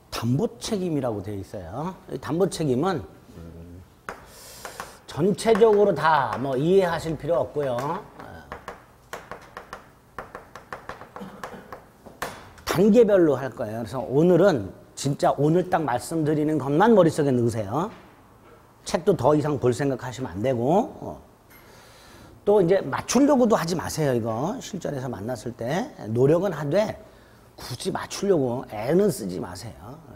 담보 책임이라고 되어 있어요. 담보 책임은 전체적으로 다 뭐 이해하실 필요 없고요. 단계별로 할 거예요. 그래서 오늘은 진짜 오늘 딱 말씀드리는 것만 머릿속에 넣으세요. 책도 더 이상 볼 생각 하시면 안 되고, 또 이제 맞추려고도 하지 마세요. 이거 실전에서 만났을 때 노력은 하되 굳이 맞추려고 애는 쓰지 마세요.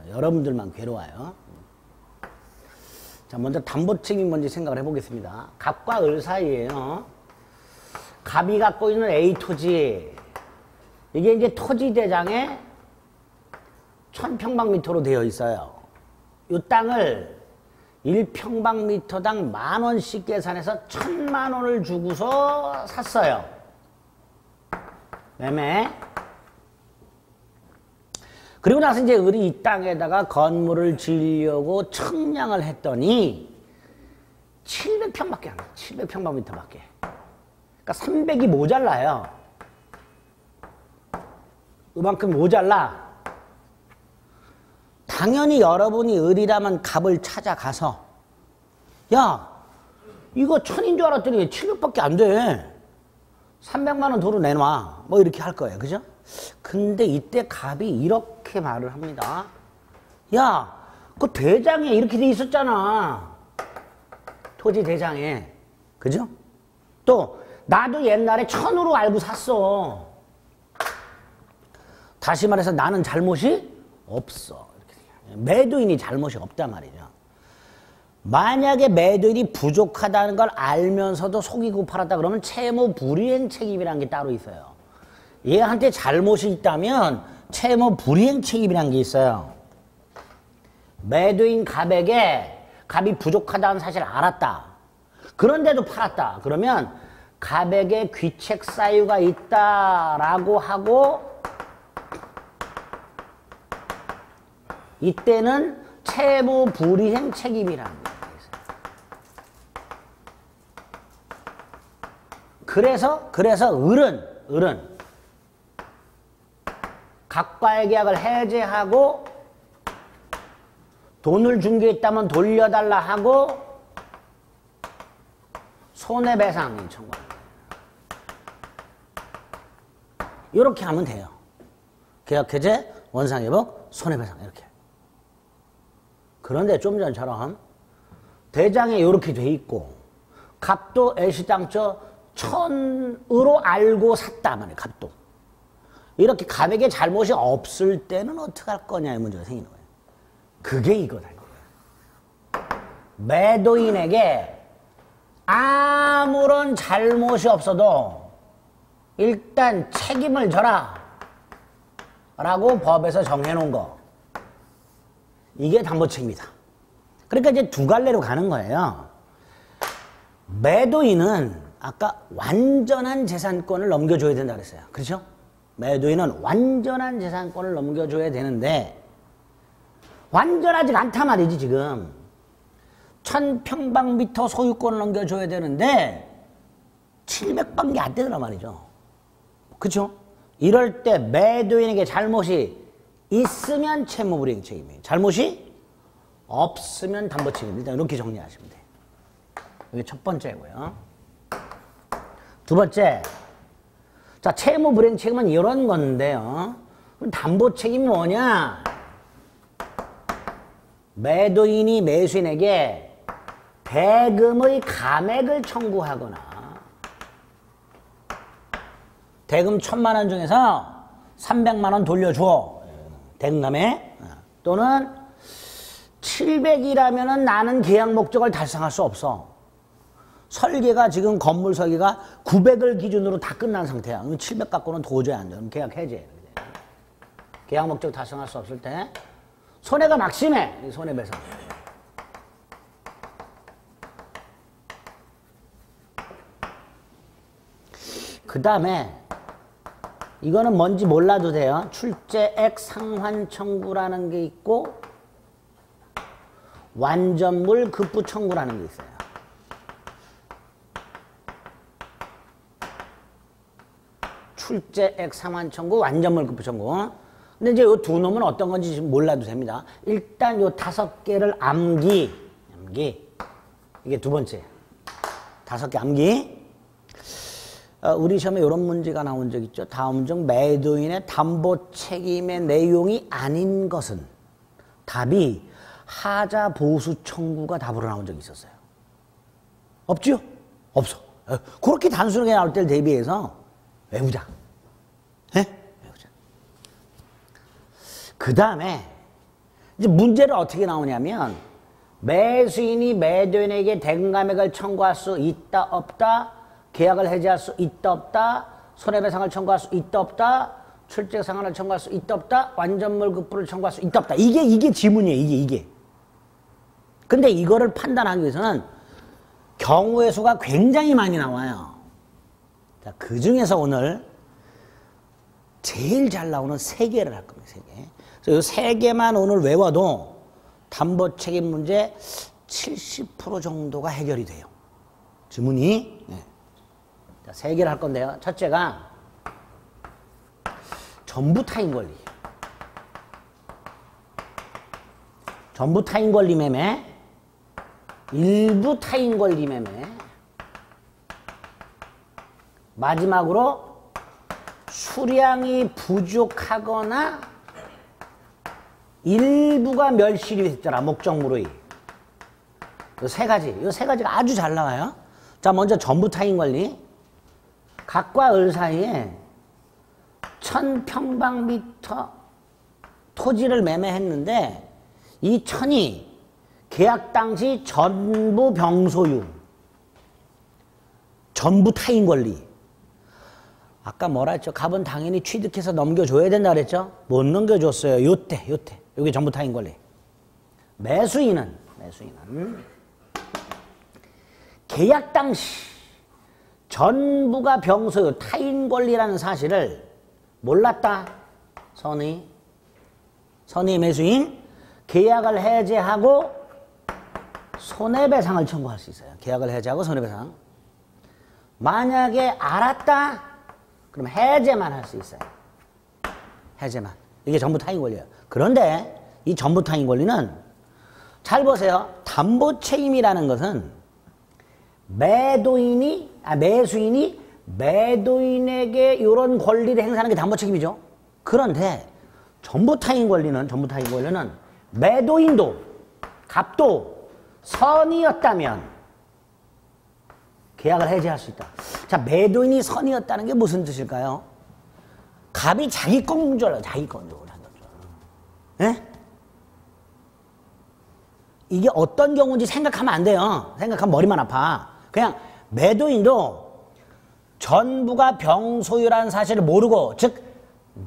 여러분들만 괴로워요. 자, 먼저 담보 책임 뭔지 생각을 해보겠습니다. 갑과 을 사이에요. 갑이 갖고 있는 A 토지, 이게 이제 토지 대장에 1000평방미터로 되어 있어요. 이 땅을 1평방미터당 10,000원씩 계산해서 1,000,000원을 주고서 샀어요. 매매. 그리고 나서 이제 을이 이 땅에다가 건물을 지으려고 청량을 했더니 700평밖에 안 돼요. 700평방미터밖에. 그러니까 300이 모자라요. 그만큼 모자라. 당연히 여러분이 을이라면 갑을 찾아가서 야, 이거 1,000인 줄 알았더니 700밖에 안 돼. 300만 원 도로 내놔. 뭐 이렇게 할 거예요. 그죠? 근데 이때 갑이 이렇게 말을 합니다. 야, 그 대장에 이렇게 돼 있었잖아. 토지 대장에. 그죠? 또 나도 옛날에 1,000으로 알고 샀어. 다시 말해서 나는 잘못이 없어. 이렇게. 매도인이 잘못이 없단 말이죠. 만약에 매도인이 부족하다는 걸 알면서도 속이고 팔았다 그러면 채무 불이행 책임이라는 게 따로 있어요. 얘한테 잘못이 있다면 채무 불이행 책임이라는 게 있어요. 매도인 갑에게 갑이 부족하다는 사실을 알았다. 그런데도 팔았다. 그러면 갑에게 귀책 사유가 있다라고 하고 이때는 채무 불이행 책임이라는 게 있어요. 그래서 을은 갑과의 계약을 해제하고 돈을 준 게 있다면 돌려달라 하고 손해배상 청구합니다. 이렇게 하면 돼요. 계약해제, 원상회복, 손해배상 이렇게. 그런데 좀 전처럼 대장에 이렇게 돼 있고 갑도 애시당초 1,000으로 알고 샀다 말이에요. 갑도. 이렇게 갑에게 잘못이 없을 때는 어떻게 할 거냐의 문제가 생기는 거예요. 그게 이거다. 매도인에게 아무런 잘못이 없어도 일단 책임을 져라 라고 법에서 정해놓은 거. 이게 담보책임이다. 그러니까 이제 두 갈래로 가는 거예요. 매도인은 아까 완전한 재산권을 넘겨줘야 된다 그랬어요. 그렇죠? 매도인은 완전한 재산권을 넘겨줘야 되는데 완전하지 않단 말이지 지금. 1,000평방미터 소유권을 넘겨줘야 되는데 700밖에 안 되더란 말이죠. 그렇죠? 이럴 때 매도인에게 잘못이 있으면 채무불이행 책임이에요. 잘못이 없으면 담보책임. 일단 이렇게 정리하시면 돼요. 이게 첫 번째고요. 두 번째, 자, 채무불이행 책임은 이런 건데요. 그럼 담보책임이 뭐냐? 매도인이 매수인에게 대금의 감액을 청구하거나 대금 1,000만 원 중에서 300만 원 돌려줘. 대금 감액. 또는 700이라면은 나는 계약 목적을 달성할 수 없어. 설계가 지금 건물 설계가 900을 기준으로 다 끝난 상태야. 700 갖고는 도저히 안 돼. 그럼 계약 해제. 계약 목적 달성할 수 없을 때 손해가 막심해. 손해배상. 그 다음에 이거는 뭔지 몰라도 돼요. 출제액 상환 청구라는 게 있고 완전물 급부 청구라는 게 있어요. 출제액 상환 청구, 완전물 급부 청구. 근데 이제 요 두 놈은 어떤 건지 지금 몰라도 됩니다. 일단 요 5개를 암기. 이게 두 번째. 5개 암기. 우리 시험에 이런 문제가 나온 적 있죠. 다음 중 매도인의 담보 책임의 내용이 아닌 것은 답이 하자 보수 청구가 답으로 나온 적이 있었어요. 없지요? 없어. 그렇게 단순하게 나올 때를 대비해서 외우자. 네? 외우자. 그 다음에 이제 문제를 어떻게 나오냐면 매수인이 매도인에게 대금 감액을 청구할 수 있다 없다, 계약을 해지할 수 있다 없다, 손해배상을 청구할 수 있다 없다, 출제상환을 청구할 수 있다 없다, 완전물급부를 청구할 수 있다 없다. 이게 지문이에요. 이게. 근데 이거를 판단하기 위해서는 경우의 수가 굉장히 많이 나와요. 자, 그 중에서 오늘 제일 잘 나오는 3개를 할 겁니다. 3개. 그래서 이 3개만 오늘 외워도 담보 책임 문제 70% 정도가 해결이 돼요. 지문이. 네. 자, 3개를 할 건데요. 첫째가 전부 타인 권리. 전부 타인 권리 매매, 일부 타인 권리 매매, 마지막으로 수량이 부족하거나 일부가 멸실이 됐더라. 목적물의. 이 3가지. 이 3가지가 아주 잘 나와요. 자, 먼저 전부 타인 권리. 각과 을 사이에 1000평방미터 토지를 매매했는데 이 1000이 계약 당시 전부 병소유, 전부 타인 권리. 아까 뭐라 했죠? 갑은 당연히 취득해서 넘겨줘야 된다 그랬죠? 못 넘겨줬어요. 요때. 요게 전부 타인 권리. 매수인은 계약 당시 전부가 병소유, 타인 권리라는 사실을 몰랐다. 선의 매수인 계약을 해제하고 손해배상을 청구할 수 있어요. 계약을 해제하고 손해배상. 만약에 알았다, 그럼 해제만 할 수 있어요. 해제만. 이게 전부 타인 권리예요. 그런데 이 전부 타인 권리는 잘 보세요. 담보 책임이라는 것은 매수인이 매도인에게 이런 권리를 행사하는 게 담보 책임이죠. 그런데 전부 타인 권리는 매도인도 갑도 선이었다면 계약을 해지할 수 있다. 자, 매도인이 선이었다는 게 무슨 뜻일까요? 갑이 자기 건 공조를 자기 건조를 한다. 예? 이게 어떤 경우인지 생각하면 안 돼요. 생각하면 머리만 아파. 그냥 매도인도 전부가 병소유라는 사실을 모르고, 즉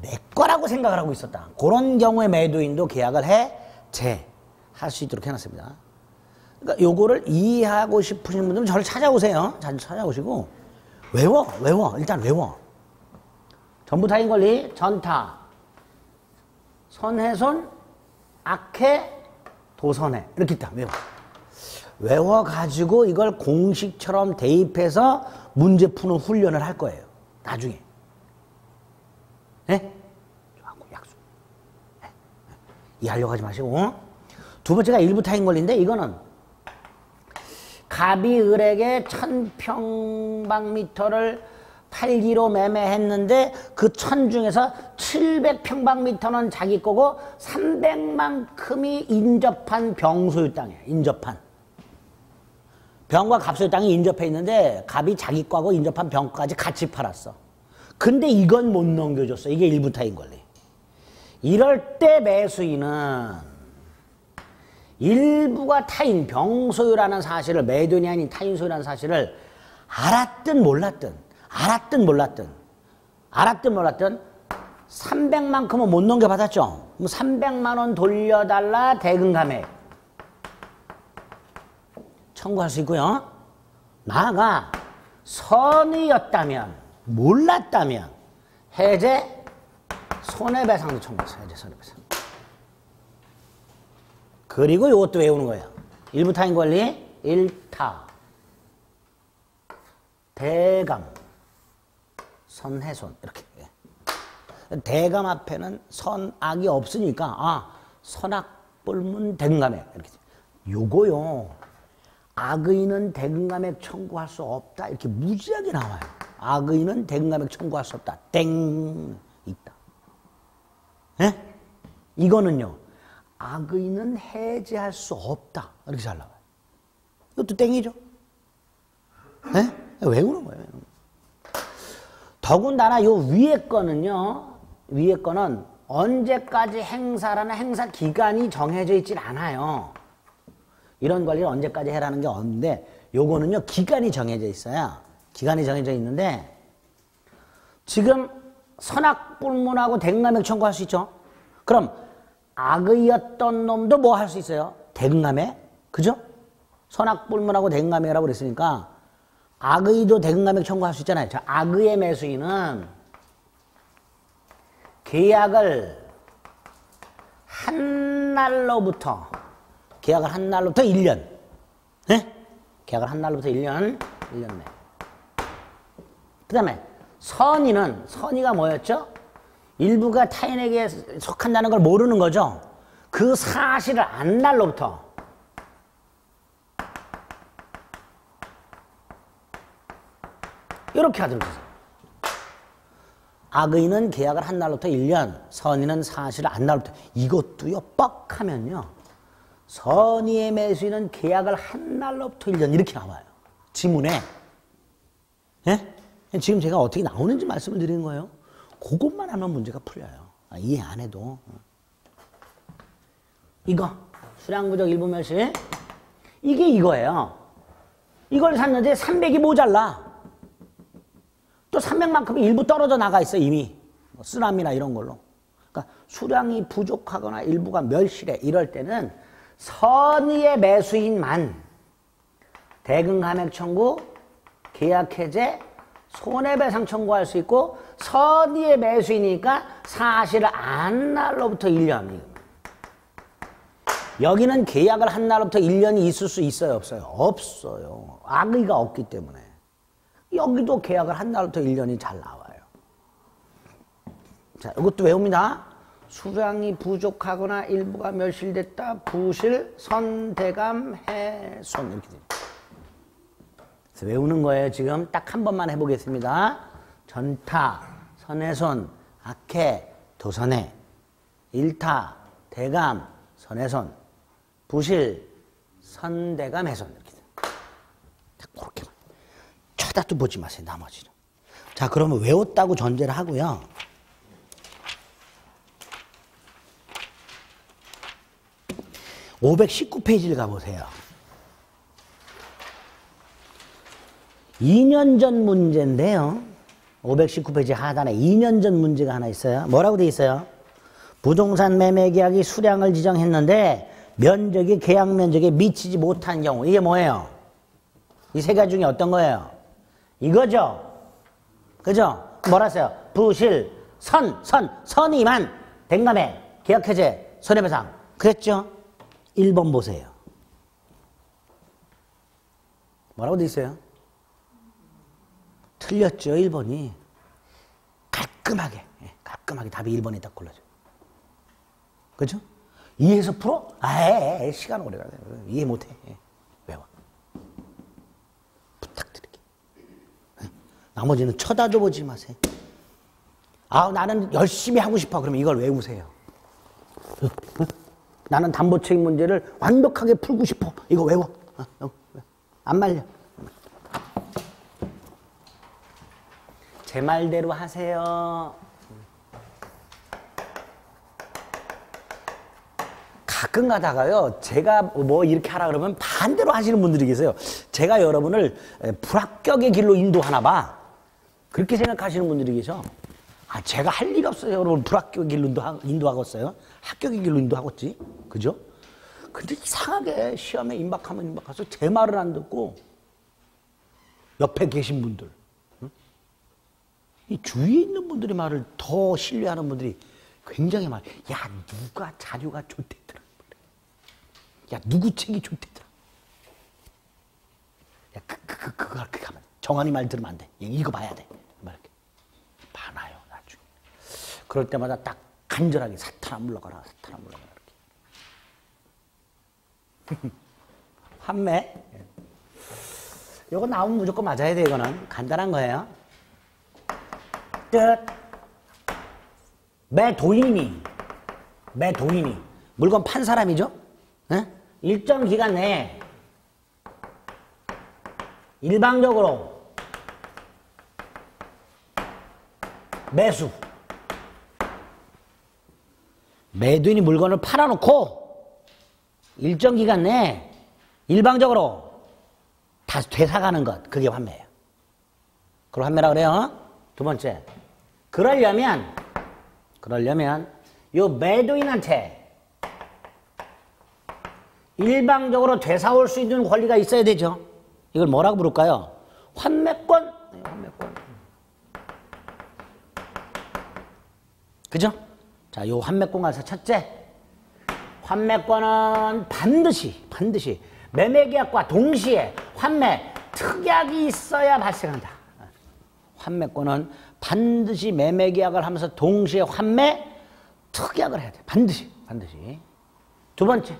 내 거라고 생각을 하고 있었다. 그런 경우에 매도인도 계약을 해제할 수 있도록 해놨습니다. 그러니까 요거를 이해하고 싶으신 분들은 저를 찾아오세요. 찾아오시고 외워. 일단 외워. 전부 타인 권리, 전타, 선해손, 악해, 도선해. 이렇게 있다. 외워가지고 이걸 공식처럼 대입해서 문제 푸는 훈련을 할 거예요. 나중에. 네? 약속. 네? 이해하려고 하지 마시고. 두 번째가 일부 타인 권리인데, 이거는 갑이 을에게 1000평방미터를 팔기로 매매했는데 그 1000 중에서 700평방미터는 자기 거고 300만큼이 인접한 병소유 땅이에요. 인접한. 병과 갑소유 땅이 인접해 있는데 갑이 자기 거하고 인접한 병까지 같이 팔았어. 근데 이건 못 넘겨줬어. 이게 일부 타인 권리. 이럴 때 매수인은 일부가 타인, 병소유라는 사실을, 매도인이 아닌 타인 소유라는 사실을 알았든 몰랐든 300만큼은 못 넘겨받았죠. 그럼 300만 원 돌려달라 대금 감액 청구할 수 있고요. 나아가 선의였다면, 몰랐다면 해제, 손해배상도 청구했어요. 해제, 손해배상. 그리고 이것도 외우는 거예요. 일부 타인 권리, 일타, 대감, 선해손. 이렇게. 대감 앞에는 선악이 없으니까 선악불문 대금감액 이렇게. 요거요. 악의는 대금감액 청구할 수 없다 이렇게 무지하게 나와요. 악의는 대금감액 청구할 수 없다. 땡 있다. 예? 이거는요. 악의는 해제할 수 없다 이렇게 잘 나와요. 이것도 땡이죠. 예? 왜 그런 거예요? 더군다나 요 위에 거는요. 위에 거는 언제까지 행사라는 행사 기간이 정해져 있질 않아요. 이런 관리를 언제까지 해라는 게 없는데 요거는요. 기간이 정해져 있어요. 기간이 정해져 있는데 지금 선악불문하고 대금감액 청구할 수 있죠. 그럼 악의였던 놈도 뭐 할 수 있어요? 대금감액. 그죠? 선악불문하고 대금감액이라고 그랬으니까 악의도 대금감액 청구할 수 있잖아요. 자, 악의의 매수인은 계약을 한 날로부터 1년. 네? 계약을 한 날로부터 1년 내. 그 다음에 선의가 뭐였죠? 일부가 타인에게 속한다는 걸 모르는 거죠. 그 사실을 안 날로부터 이렇게 하도록 해서 악의는 계약을 한 날로부터 1년, 선의는 사실을 안 날로부터. 이것도요 뻑하면요 선의의 매수인은 계약을 한 날로부터 1년 이렇게 나와요. 지문에. 예? 지금 제가 어떻게 나오는지 말씀을 드리는 거예요. 그것만 하면 문제가 풀려요. 이해 안 해도. 이거 수량부적 일부멸시 이게 이거예요. 이걸 샀는데 300이 모자라. 또 300만큼이 일부 떨어져 나가 있어 이미. 쓰나미나 이런 걸로. 그러니까 수량이 부족하거나 일부가 멸실해 이럴 때는 선의의 매수인만 대금감액 청구, 계약해제, 손해배상 청구할 수 있고 선의의 매수이니까 사실을 안 날로부터 1년. 여기는 계약을 한 날로부터 1년이 있을 수 있어요? 없어요? 없어요. 악의가 없기 때문에. 여기도 계약을 한 날부터 1년이 잘 나와요. 자, 이것도 외웁니다. 수량이 부족하거나 일부가 멸실됐다. 부실, 선대감, 해손 이렇게 됩니다. 그래서 외우는 거예요. 지금 딱 한 번만 해보겠습니다. 전타, 선해손, 악해, 도선해, 일타, 대감, 선해손, 부실, 선대감, 해손 이렇게 됩니다. 그렇게만. 쳐다도 보지 마세요. 나머지는. 자, 그러면 외웠다고 전제를 하고요. (519페이지를) 가보세요. 2년 전 문제인데요. 519페이지 하단에 2년 전 문제가 하나 있어요. 뭐라고 돼 있어요? 부동산 매매 계약이 수량을 지정했는데 면적이 계약 면적에 미치지 못한 경우. 이게 뭐예요? 이 세 가지 중에 어떤 거예요? 이거죠. 그죠? 뭐라 했어요? 부실, 선의만 대금감액, 계약해제, 손해배상. 그랬죠? 1번 보세요. 뭐라고 돼 있어요? 틀렸죠, 1번이. 깔끔하게 답이 1번이 딱 골라져요. 그죠? 이해해서 풀어? 시간 오래 가요. 이해 못해. 외워. 부탁드릴게요. 나머지는 쳐다도 보지 마세요. 나는 열심히 하고 싶어. 그러면 이걸 외우세요. 나는 담보책임 문제를 완벽하게 풀고 싶어. 이거 외워. 안 말려. 제 말대로 하세요. 가끔 가다가요, 제가 뭐 이렇게 하라 그러면 반대로 하시는 분들이 계세요. 제가 여러분을 불합격의 길로 인도하나 봐. 그렇게 생각하시는 분들이 계셔. 제가 할 일 없어요. 여러분 불합격의 길로 인도하고 있어요. 합격의 길로 인도하겠지. 그죠? 근데 이상하게 시험에 임박하서 제 말을 안 듣고 옆에 계신 분들, 이 주위에 있는 분들의 말을 더 신뢰하는 분들이 굉장히 많아요. 야, 누가 자료가 좋대더라. 야, 누구 책이 좋대더라. 야, 그거 가면 정한이 말 들으면 안 돼. 이거 봐야 돼. 막 이렇게 많아요, 나중에. 그럴 때마다 딱 간절하게 사탄아 물러가라, 사탄아 물러가라. 이렇게. 환매. 이거 나오면 무조건 맞아야 돼, 이거는. 간단한 거예요. 끝. 매도인이 물건 판 사람이죠. 에? 일정 기간 내에 일방적으로 매도인이 물건을 팔아놓고 일정 기간 내에 일방적으로 다시 되사가는 것, 그게 환매예요. 그걸 환매라 그래요. 두 번째, 그러려면 요 매도인한테 일방적으로 되사올 수 있는 권리가 있어야 되죠. 이걸 뭐라고 부를까요? 환매권. 환매권. 그죠? 자, 요 환매권 가서 첫째, 환매권은 반드시 매매계약과 동시에 환매 특약이 있어야 발생한다. 환매권은 반드시 매매계약을 하면서 동시에 환매 특약을 해야 돼. 반드시. 두 번째,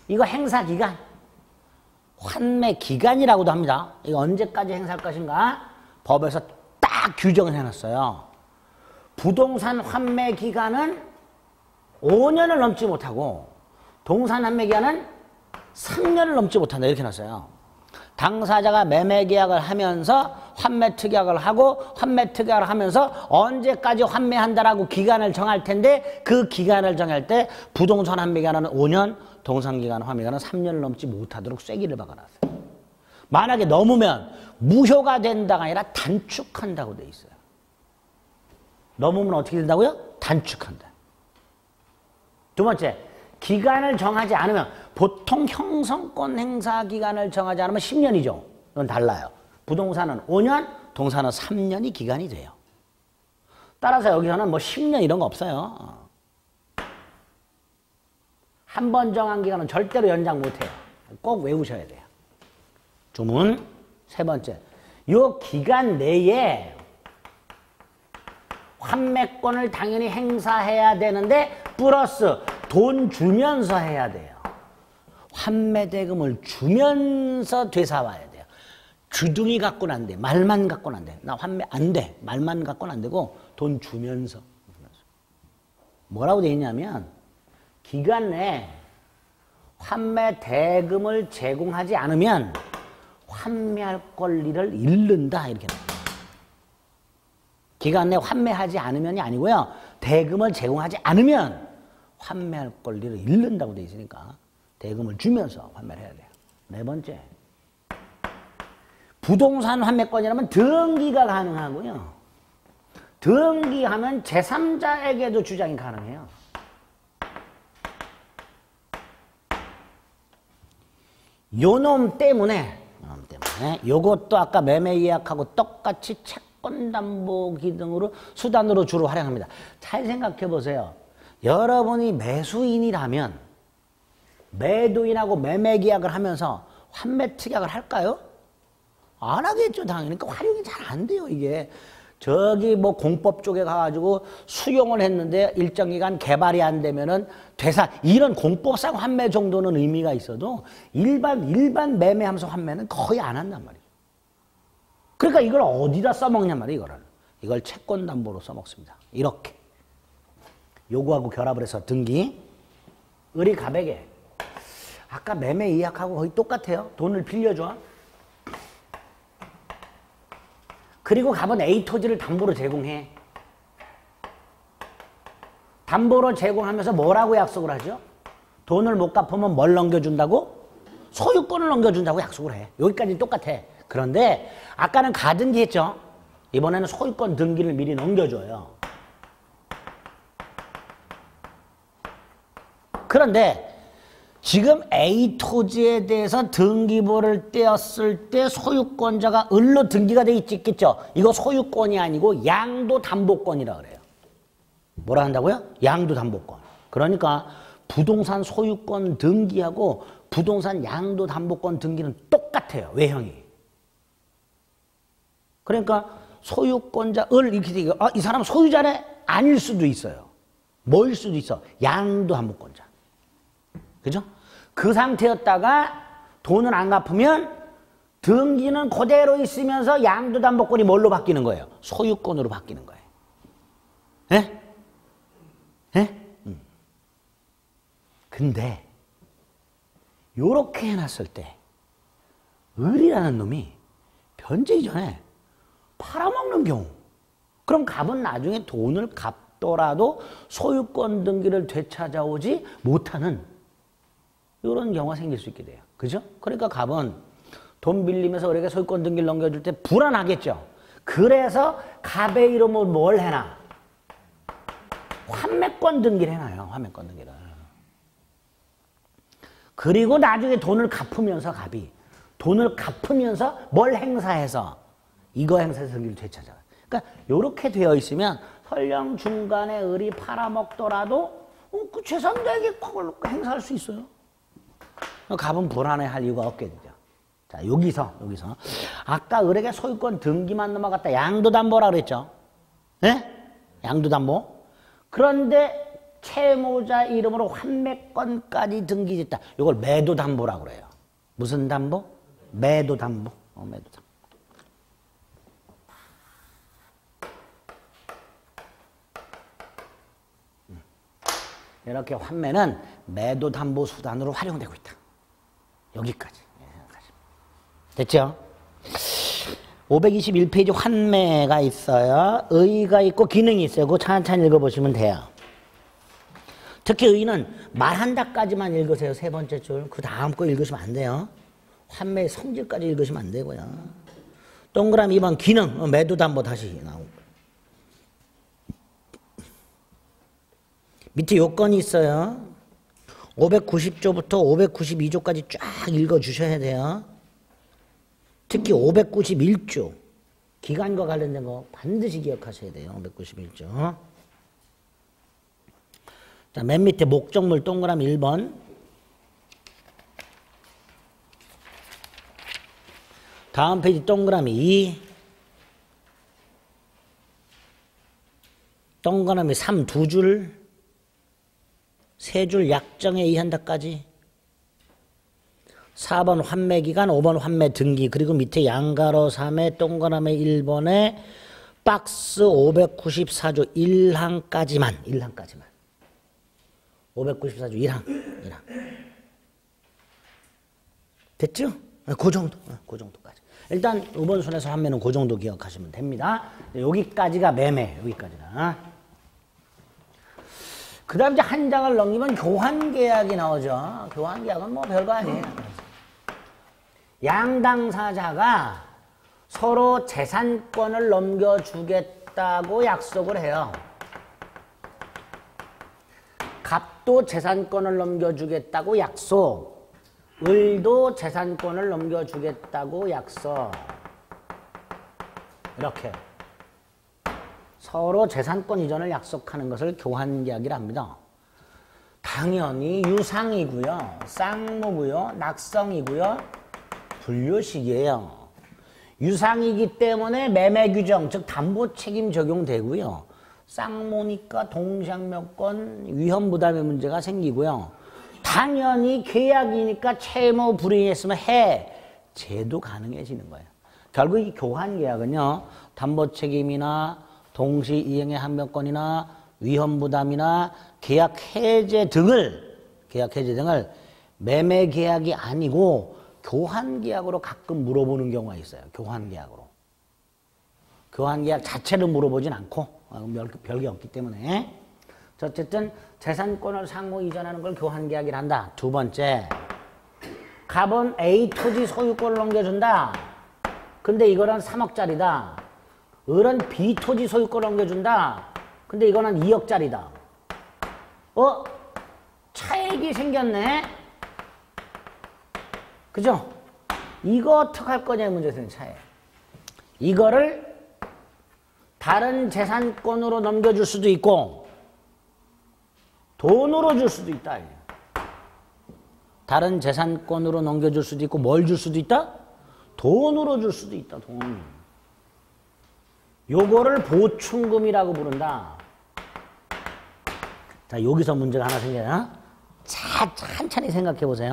이거 행사기간. 환매기간이라고도 합니다. 이거 언제까지 행사할 것인가? 법에서 딱 규정을 해놨어요. 부동산 환매기간은 5년을 넘지 못하고 동산 환매기간은 3년을 넘지 못한다. 이렇게 해놨어요. 당사자가 매매계약을 하면서 환매특약을 하고 환매특약을 하면서 언제까지 환매한다라고 기간을 정할 텐데 그 기간을 정할 때 부동산 환매기간은 5년, 동산기간 환매기간은 3년을 넘지 못하도록 쐐기를 박아놨어요. 만약에 넘으면 무효가 된다가 아니라 단축한다고 돼 있어요. 넘으면 어떻게 된다고요? 단축한다. 두 번째, 기간을 정하지 않으면 보통 형성권 행사 기간을 정하지 않으면 10년이죠. 이건 달라요. 부동산은 5년, 동산은 3년이 기간이 돼요. 따라서 여기서는 뭐 10년 이런 거 없어요. 한 번 정한 기간은 절대로 연장 못해요. 꼭 외우셔야 돼요. 주문 세 번째, 요 기간 내에 환매권을 당연히 행사해야 되는데 플러스 돈 주면서 해야 돼요. 환매대금을 주면서 되사와야 돼요. 주둥이 갖고는 안 돼. 말만 갖고는 안 돼. 나 환매 안 돼. 말만 갖고는 안 되고 돈 주면서. 뭐라고 돼 있냐면 기간 내에 환매대금을 제공하지 않으면 환매할 권리를 잃는다. 이렇게 나와요. 기간 내에 환매하지 않으면이 아니고요. 대금을 제공하지 않으면 환매할 권리를 잃는다고 돼 있으니까 대금을 주면서 환매를 해야 돼요. 네 번째, 부동산 환매권이라면 등기가 가능하고요. 등기하면 제3자에게도 주장이 가능해요. 요놈 때문에 요것도 아까 매매 예약하고 똑같이 채권담보기 등으로 수단으로 주로 활용합니다. 잘 생각해 보세요. 여러분이 매수인이라면 매도인하고 매매 계약을 하면서 환매 특약을 할까요? 안 하겠죠, 당연히. 그러니까 활용이 잘 안 돼요, 이게. 저기 뭐 공법 쪽에 가가지고 수용을 했는데 일정 기간 개발이 안 되면은 되사, 이런 공법상 환매 정도는 의미가 있어도 일반 매매하면서 환매는 거의 안 한단 말이에요. 그러니까 이걸 어디다 써먹냔 말이에요, 이거를. 이걸 채권담보로 써먹습니다. 이렇게. 요구하고 결합을 해서 등기. 을이 갑에게. 아까 매매 예약하고 거의 똑같아요. 돈을 빌려줘. 그리고 갑은 A 토지를 담보로 제공해. 담보로 제공하면서 뭐라고 약속을 하죠? 돈을 못 갚으면 뭘 넘겨준다고? 소유권을 넘겨준다고 약속을 해. 여기까지 똑같아. 그런데 아까는 가등기 했죠? 이번에는 소유권 등기를 미리 넘겨줘요. 그런데 지금 A 토지에 대해서 등기부를 떼었을 때 소유권자가 을로 등기가 돼 있겠죠. 이거 소유권이 아니고 양도담보권이라 그래요. 뭐라 한다고요? 양도담보권. 그러니까 부동산 소유권 등기하고 부동산 양도담보권 등기는 똑같아요. 외형이. 그러니까 소유권자을 이렇게 되게 이 사람 소유자네? 아닐 수도 있어요. 뭐일 수도 있어? 양도담보권자. 그죠? 그 상태였다가 돈을 안 갚으면 등기는 그대로 있으면서 양도담보권이 뭘로 바뀌는 거예요? 소유권으로 바뀌는 거예요. 예? 예? 근데 요렇게 해놨을 때 을이라는 놈이 변제 이전에 팔아먹는 경우, 그럼 갑은 나중에 돈을 갚더라도 소유권 등기를 되찾아오지 못하는 이런 경우가 생길 수 있게 돼요. 그죠? 그러니까 갑은 돈 빌리면서 을에게 소유권 등기를 넘겨줄 때 불안하겠죠. 그래서 갑의 이름으로 뭘 해놔? 환매권 등기를 해놔요. 환매권 등기를. 그리고 나중에 돈을 갚으면서 갑이 돈을 갚으면서 뭘 행사해서 이거 행사해서 등기를 되찾아. 그러니까 이렇게 되어 있으면 설령 중간에 을이 팔아먹더라도 그 재산되게 그걸 행사할 수 있어요. 갑은 불안해할 이유가 없게 되죠. 자, 여기서 아까 을에게 소유권 등기만 넘어갔다. 양도담보라 그랬죠. 예? 양도담보. 그런데 채무자 이름으로 환매권까지 등기됐다. 이걸 매도담보라고 그래요. 무슨 담보? 매도담보. 매도담보. 이렇게 환매는 매도담보 수단으로 활용되고 있다. 여기까지. 됐죠? 521페이지 환매가 있어요. 의의가 있고 기능이 있어요. 그거 천천히 읽어보시면 돼요. 특히 의의는 말한다까지만 읽으세요. 세 번째 줄. 그 다음 거 읽으시면 안 돼요. 환매의 성질까지 읽으시면 안 되고요. 동그라미 2번 기능. 매도담보 다시 나오고. 밑에 요건이 있어요. 590조부터 592조까지 쫙 읽어주셔야 돼요. 특히 591조. 기간과 관련된 거 반드시 기억하셔야 돼요. 591조. 자, 맨 밑에 목적물 동그라미 1번. 다음 페이지 동그라미 2. 동그라미 3 2줄. 3줄 약정에 의한다까지. 4번 환매기간, 5번 환매 등기, 그리고 밑에 양가로 3에 동그라미 1번에 박스 594조 1항까지만. 594조 1항. 됐죠? 그 정도까지. 일단 이번 순에서 환매는 그 정도 기억하시면 됩니다. 여기까지가 매매, 여기까지가. 그 다음 이제 한 장을 넘기면 교환계약이 나오죠. 교환계약은 뭐 별거 아니에요. 양당사자가 서로 재산권을 넘겨주겠다고 약속을 해요. 갑도 재산권을 넘겨주겠다고 약속, 을도 재산권을 넘겨주겠다고 약속. 이렇게 서로 재산권 이전을 약속하는 것을 교환계약이라 합니다. 당연히 유상이고요, 쌍무고요, 낙성이고요, 분류식이에요. 유상이기 때문에 매매 규정, 즉 담보 책임 적용되고요. 쌍무니까 동시항명권 위험 부담의 문제가 생기고요. 당연히 계약이니까 채무 불이행했으면 해제도 가능해지는 거예요. 결국 이 교환계약은요, 담보 책임이나 동시 이행의 항명권이나 위험 부담이나 계약 해제 등을 매매 계약이 아니고 교환 계약으로 가끔 물어보는 경우가 있어요. 교환 계약으로. 교환 계약 자체를 물어보진 않고 별게 없기 때문에. 어쨌든 재산권을 상호 이전하는 걸 교환 계약이라 한다. 두 번째, 갑은 A 토지 소유권을 넘겨준다. 근데 이거는 3억짜리다. 을은 B 토지 소유권을 넘겨준다. 근데 이거는 2억짜리다. 차액이 생겼네. 그죠? 이거 어떻게 할 거냐의 문제는 차액. 이거를 다른 재산권으로 넘겨줄 수도 있고 돈으로 줄 수도 있다. 다른 재산권으로 넘겨줄 수도 있고 뭘 줄 수도 있다? 돈으로 줄 수도 있다. 돈. 요거를 보충금이라고 부른다. 자, 여기서 문제가 하나 생겨요. 자, 천천히 생각해 보세요.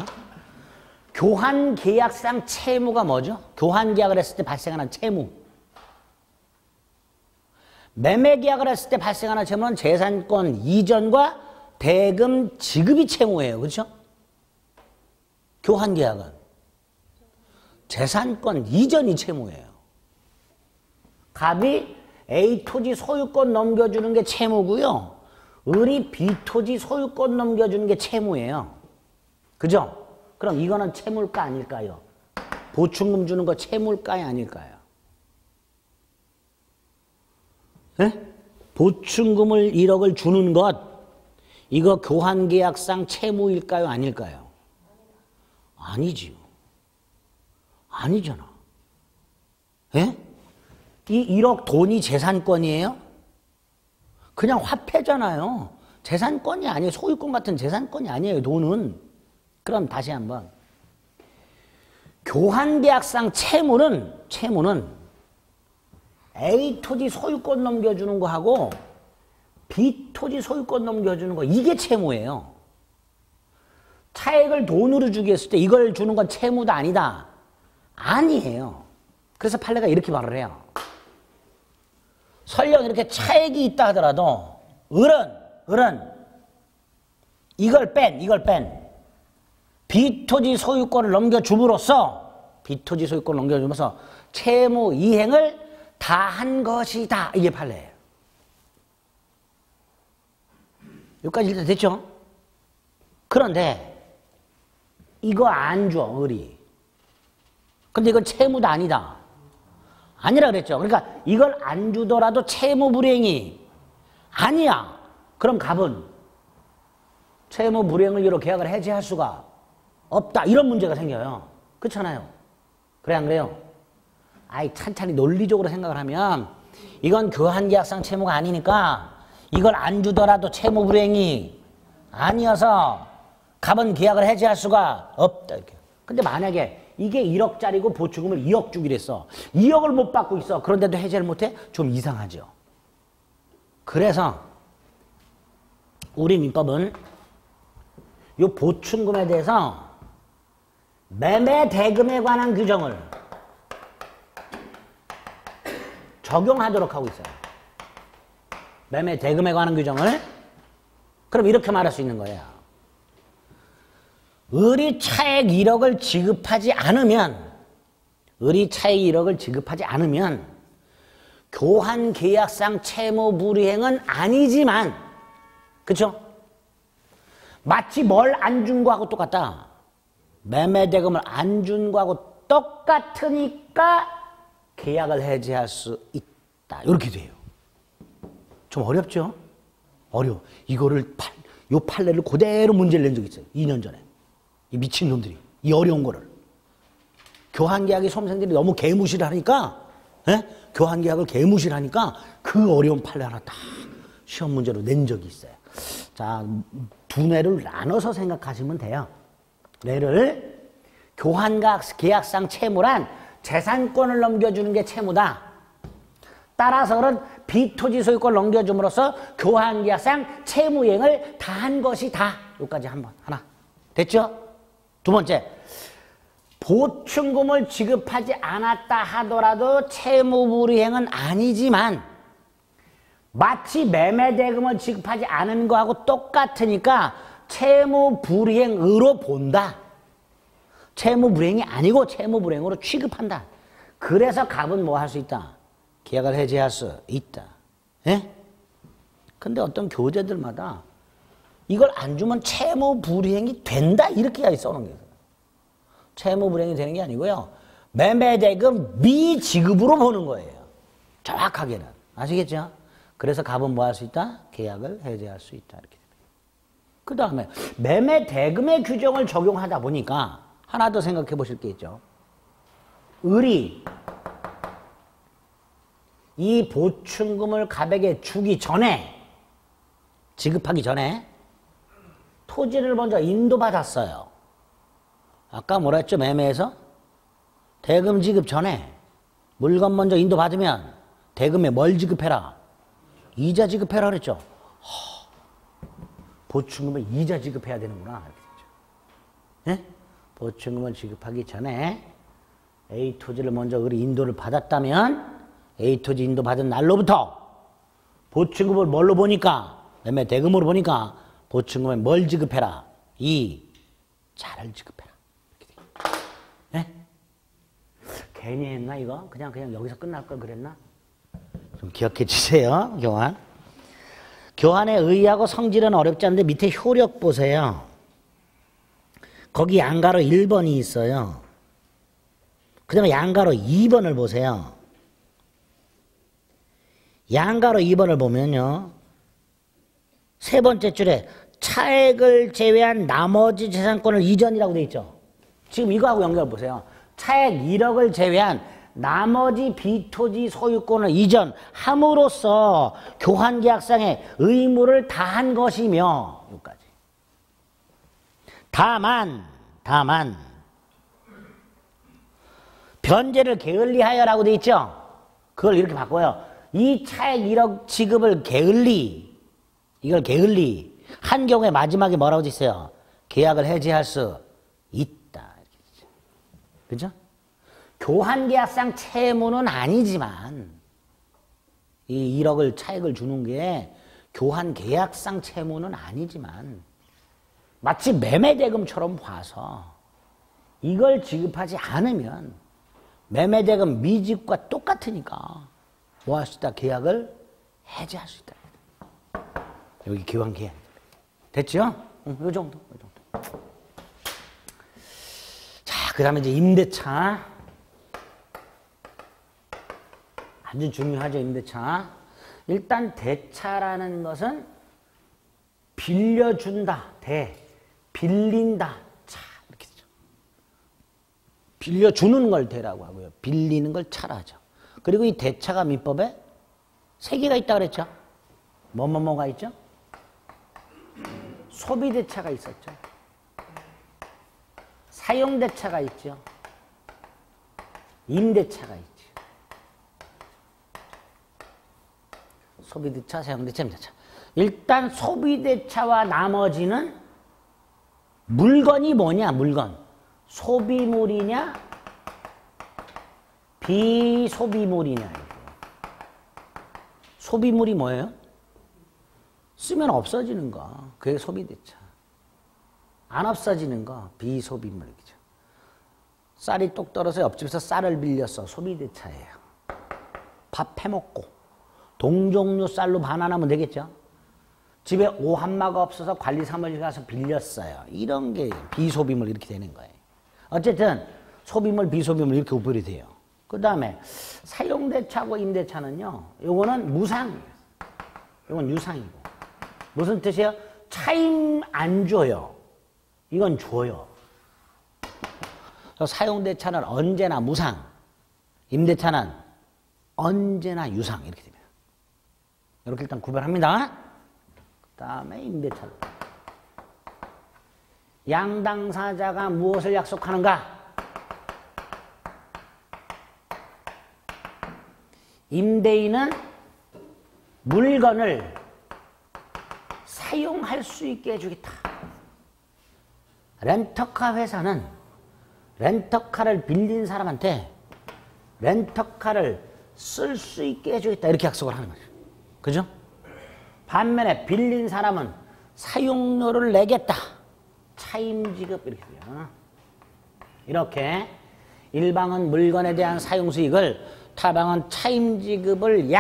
교환계약상 채무가 뭐죠? 교환계약을 했을 때 발생하는 채무. 매매계약을 했을 때 발생하는 채무는 재산권 이전과 대금 지급이 채무예요. 그렇죠? 교환계약은 재산권 이전이 채무예요. 갑이 A 토지 소유권 넘겨주는 게 채무고요. 을이 B 토지 소유권 넘겨주는 게 채무예요. 그죠? 그럼 이거는 채무일까 아닐까요? 보충금 주는 거 채무일까요 아닐까요? 네? 보충금을 1억을 주는 것 이거 교환계약상 채무일까요 아닐까요? 아니지요. 아니잖아. 예? 이 1억 돈이 재산권이에요? 그냥 화폐잖아요. 재산권이 아니에요. 소유권 같은 재산권이 아니에요. 돈은. 그럼 다시 한번. 교환계약상 채무는 A 토지 소유권 넘겨주는 거하고 B 토지 소유권 넘겨주는 거 이게 채무예요. 차액을 돈으로 주기 했을 때 이걸 주는 건 채무다 아니다? 아니에요. 그래서 판례가 이렇게 말을 해요. 설령 이렇게 차액이 있다 하더라도 을은 이걸 뺀 B 토지 소유권을 넘겨줌으로써 채무 이행을 다 한 것이다. 이게 판례예요. 여기까지 일단 됐죠? 그런데 이거 안 줘, 을이. 근데 이건 채무도 아니다. 아니라 그랬죠. 그러니까 이걸 안 주더라도 채무 불이행이 아니야. 그럼 갑은 채무 불이행을 이유로 계약을 해지할 수가 없다. 이런 문제가 생겨요. 그렇잖아요. 그래 안 그래요? 아이 찬찬히 논리적으로 생각을 하면 이건 교환계약상 채무가 아니니까 이걸 안 주더라도 채무 불이행이 아니어서 갑은 계약을 해지할 수가 없다. 이렇게. 근데 만약에 이게 1억짜리고 보충금을 2억 주기로 했어. 2억을 못 받고 있어. 그런데도 해지를 못해? 좀 이상하죠. 그래서 우리 민법은 이 보충금에 대해서 매매 대금에 관한 규정을 적용하도록 하고 있어요. 매매 대금에 관한 규정을. 그럼 이렇게 말할 수 있는 거예요. 을이 차액 1억을 지급하지 않으면 교환계약상 채무 불이행은 아니지만 그쵸? 마치 뭘 안 준 거하고 똑같다. 매매대금을 안 준 거하고 똑같으니까 계약을 해지할 수 있다. 이렇게 돼요. 좀 어렵죠? 어려워. 요 판례를 그대로 문제를 낸 적이 있어요. 2년 전에. 이 미친놈들이. 이 어려운 거를. 교환계약의 수험생들이 너무 개무시를 하니까, 교환계약을 개무시를 하니까 그 어려운 판례 하나 딱 시험 문제로 낸 적이 있어요. 자, 두 뇌를 나눠서 생각하시면 돼요. 뇌를 교환계약상 채무란 재산권을 넘겨주는 게 채무다. 따라서는 비토지 소유권을 넘겨줌으로써 교환계약상 채무이행을 다 한 것이다. 여기까지 하나. 됐죠? 두 번째, 보충금을 지급하지 않았다 하더라도 채무불이행은 아니지만 마치 매매대금을 지급하지 않은 거하고 똑같으니까 채무불이행으로 본다. 채무불이행이 아니고 채무불이행으로 취급한다. 그래서 갑은 뭐 할 수 있다? 계약을 해지할 수 있다. 예? 근데 어떤 교재들마다 이걸 안 주면 채무불이행이 된다. 이렇게 써놓은 게 있어요. 채무불이행이 되는 게 아니고요. 매매대금 미지급으로 보는 거예요. 정확하게는. 아시겠죠? 그래서 갑은 뭐 할 수 있다? 계약을 해지할 수 있다. 이렇게. 그 다음에 매매대금의 규정을 적용하다 보니까 하나 더 생각해 보실 게 있죠. 을이 이 보충금을 갑에게 주기 전에, 지급하기 전에 토지를 먼저 인도받았어요. 아까 뭐라 했죠? 매매에서? 대금 지급 전에 물건 먼저 인도받으면 대금에 뭘 지급해라? 이자 지급해라 그랬죠. 보충금을 이자 지급해야 되는구나. 이렇게 됐죠. 네? 보충금을 지급하기 전에 A 토지를 먼저 우리 인도를 받았다면 A 토지 인도 받은 날로부터 보충금을 뭘로 보니까 매매 대금으로 보니까 보충금에 뭘 지급해라? 이자를 지급해라. 이렇게 돼요. 네? 괜히 했나 이거? 그냥 여기서 끝날 걸 그랬나? 좀 기억해 주세요. 교환. 교환의 의의하고 성질은 어렵지 않은데 밑에 효력 보세요. 거기 양가로 1번이 있어요. 그 다음에 양가로 2번을 보세요. 양가로 2번을 보면요. 세 번째 줄에 차액을 제외한 나머지 재산권을 이전이라고 되어 있죠. 지금 이거하고 연결 보세요. 차액 1억을 제외한 나머지 비토지 소유권을 이전함으로써 교환계약상의 의무를 다한 것이며 여기까지. 다만 변제를 게을리하여라고 되어 있죠. 그걸 이렇게 바꿔요. 이 차액 1억 지급을 이걸 게을리 한 경우에 마지막에 뭐라고 되어 있어요? 계약을 해지할 수 있다. 그죠? 교환계약상 채무는 아니지만 이 1억을 차액을 주는 게 교환계약상 채무는 아니지만 마치 매매대금처럼 봐서 이걸 지급하지 않으면 매매대금 미집과 똑같으니까 뭐 할 수 있다? 계약을 해지할 수 있다. 여기 교환계약. 됐죠? 요 정도. 자, 그 다음에 이제 임대차. 아주 중요하죠, 임대차. 일단 대차라는 것은 빌려준다, 빌린다, 차 이렇게 되죠. 빌려주는 걸 대라고 하고요. 빌리는 걸 차라 하죠. 그리고 이 대차가 민법에 3개가 있다고 그랬죠. 뭐가 있죠? 소비대차가 있었죠. 사용대차가 있죠. 임대차가 있죠. 소비대차, 사용대차, 임대차. 일단 소비대차와 나머지는 물건이 뭐냐? 물건. 소비물이냐? 비소비물이냐? 소비물이 뭐예요? 쓰면 없어지는 거. 그게 소비대차. 안 없어지는 거. 비소비물이죠. 쌀이 똑 떨어서 옆집에서 쌀을 빌렸어. 소비대차예요. 밥 해먹고 동종류 쌀로 반환하면 되겠죠. 집에 오한마가 없어서 관리사무실 가서 빌렸어요. 이런 게 비소비물 이렇게 되는 거예요. 어쨌든 소비물, 비소비물 이렇게 구별이 돼요. 그 다음에 사용대차고 임대차는요. 요거는 무상이에요. 요건 유상이고. 무슨 뜻이에요? 차임 안 줘요. 이건 줘요. 사용대차는 언제나 무상, 임대차는 언제나 유상 이렇게 됩니다. 이렇게 일단 구별합니다. 그 다음에 임대차. 양당사자가 무엇을 약속하는가? 임대인은 물건을 사용할 수 있게 해주겠다. 렌터카 회사는 렌터카를 빌린 사람한테 렌터카를 쓸 수 있게 해주겠다. 이렇게 약속을 하는 거죠. 그죠? 반면에 빌린 사람은 사용료를 내겠다. 차임지급 이렇게 돼요. 이렇게 일방은 물건에 대한 사용수익을 타방은 차임지급을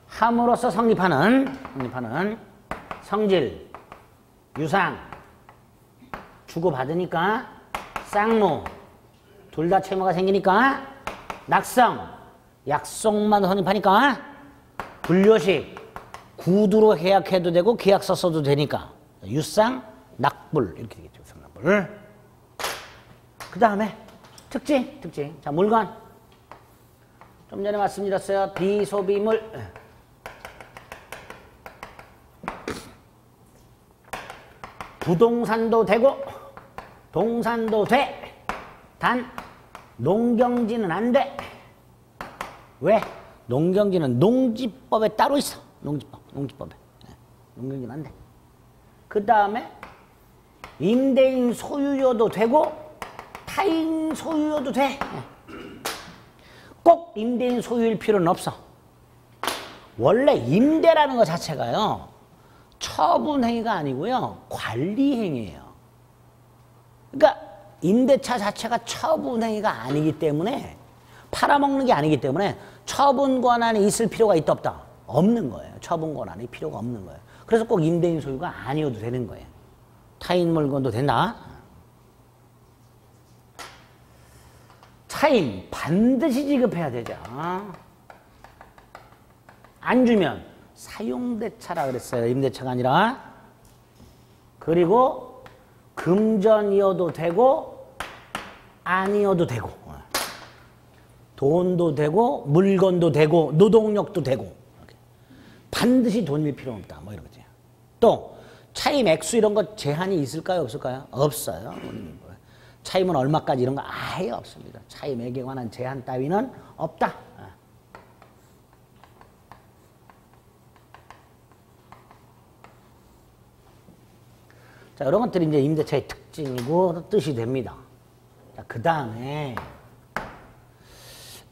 약정함으로써 성립하는 성질, 유상, 주고받으니까 쌍무, 둘 다 채무가 생기니까 낙성, 약속만 성립하니까 불료식, 구두로 계약해도 되고 계약서 써도 되니까 유상, 낙불 이렇게 되겠죠. 낙불. 그 다음에 특징. 자, 물건. 좀 전에 말씀드렸어요. 비소비물. 부동산도 되고 동산도 돼. 단 농경지는 안 돼. 왜? 농경지는 농지법에 따로 있어. 농지법에. 농경지는 안 돼. 그 다음에 임대인 소유여도 되고 타인 소유여도 돼. 꼭 임대인 소유일 필요는 없어. 원래 임대라는 것 자체가요, 처분행위가 아니고요, 관리행위예요. 그러니까 임대차 자체가 처분행위가 아니기 때문에, 팔아먹는 게 아니기 때문에 처분 권한이 있을 필요가 있다 없다? 없는 거예요. 처분 권한이 필요가 없는 거예요. 그래서 꼭 임대인 소유가 아니어도 되는 거예요. 타인 물건도 된다. 차임 반드시 지급해야 되죠. 안 주면 사용대차라 그랬어요. 임대차가 아니라. 그리고 금전이어도 되고 아니어도 되고, 돈도 되고 물건도 되고 노동력도 되고, 반드시 돈일 필요는 없다. 뭐 이런 거죠. 또 차임 액수 이런 거 제한이 있을까요? 없을까요? 없어요. 차임은 얼마까지 이런 거 아예 없습니다. 차임액에 관한 제한 따위는 없다. 자, 이런 것들이 이제 임대차의 특징이고 뜻이 됩니다. 자, 그 다음에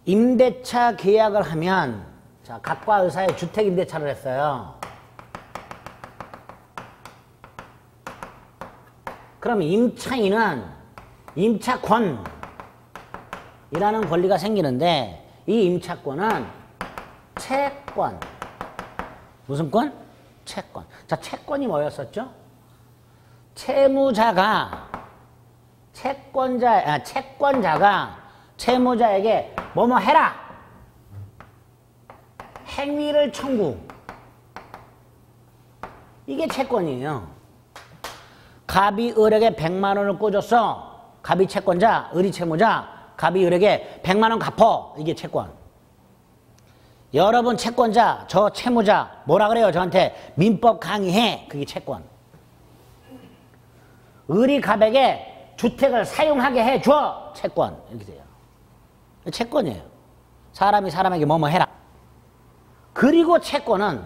임대차 계약을 하면, 자, 각과 의사의 주택 임대차를 했어요. 그럼 임차인은 임차권이라는 권리가 생기는데, 이 임차권은 채권. 무슨 권? 채권. 자, 채권이 뭐였었죠? 채무자가 채권자가 채무자에게 뭐뭐 해라, 행위를 청구. 이게 채권이에요. 갑이 을에게 100만 원을 꿔줬어. 갑이 채권자, 을이 채무자. 갑이 을에게 100만 원 갚어. 이게 채권. 여러분 채권자, 저 채무자 뭐라 그래요? 저한테 민법 강의해. 그게 채권. 을이 갑에게 주택을 사용하게 해줘. 채권. 이렇게 돼요. 채권이에요. 사람이 사람에게 뭐뭐 해라. 그리고 채권은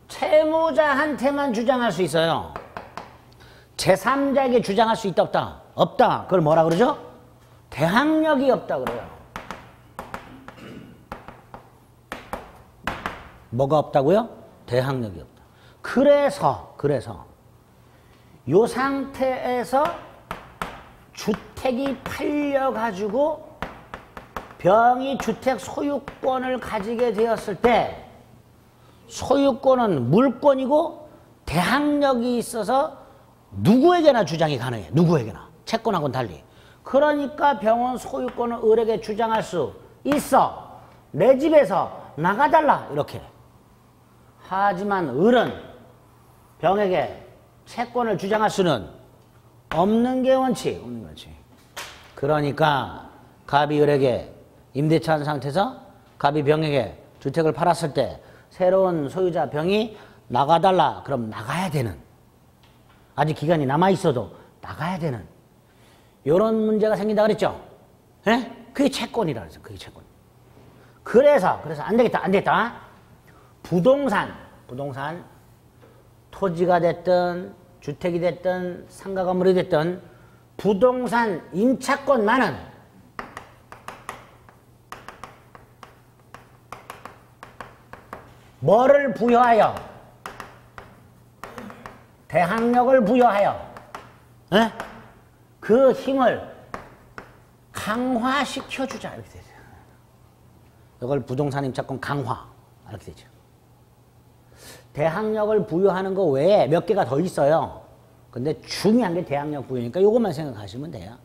채무자한테만 주장할 수 있어요. 제3자에게 주장할 수 있다 없다? 없다. 그걸 뭐라 그러죠? 대항력이 없다 그래요. 뭐가 없다고요? 대항력이 없다. 그래서 요 상태에서 주택이 팔려가지고 병이 주택 소유권을 가지게 되었을 때, 소유권은 물권이고 대항력이 있어서 누구에게나 주장이 가능해. 누구에게나. 채권하고는 달리. 그러니까 병은 소유권을 을에게 주장할 수 있어. 내 집에서 나가달라. 이렇게. 하지만 을은 병에게 채권을 주장할 수는 없는 게 원칙. 그러니까 갑이 을에게 임대차 한 상태에서 갑이 병에게 주택을 팔았을 때 새로운 소유자 병이 나가달라. 그럼 나가야 되는, 아직 기간이 남아있어도 나가야 되는 이런 문제가 생긴다 그랬죠. 예? 그게 채권이라 그랬어. 그게 채권. 그래서 안 되겠다. 부동산 토지가 됐든 주택이 됐든 상가 건물이 됐든 부동산 임차권만은 뭐를 부여하여? 대항력을 부여하여, 에? 그 힘을 강화시켜주자. 이렇게 되죠. 이걸 부동산 임차권 강화. 이렇게 되죠. 대항력을 부여하는 거 외에 몇 개가 더 있어요. 근데 중요한 게 대항력 부여니까 이것만 생각하시면 돼요.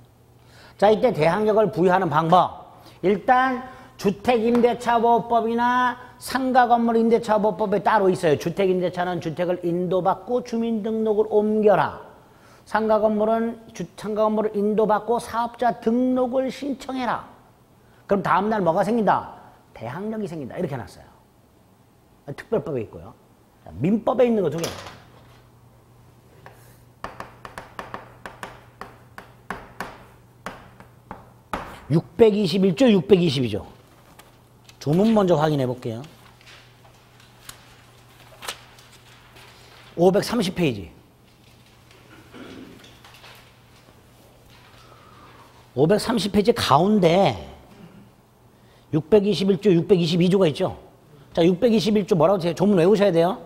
자, 이때 대항력을 부여하는 방법. 일단 주택임대차보호법이나 상가건물임대차보호법에 따로 있어요. 주택임대차는 주택을 인도받고 주민등록을 옮겨라. 상가건물은 상가건물을 인도받고 사업자 등록을 신청해라. 그럼 다음날 뭐가 생긴다? 대항력이 생긴다. 이렇게 해놨어요. 특별법에 있고요. 민법에 있는 거 두 개. (621조) (622조) 주문 먼저 확인해 볼게요. 530페이지. 530페이지 가운데 621조, 622조가 있죠. 자, 621조 뭐라고 해요? 조문 외우셔야 돼요.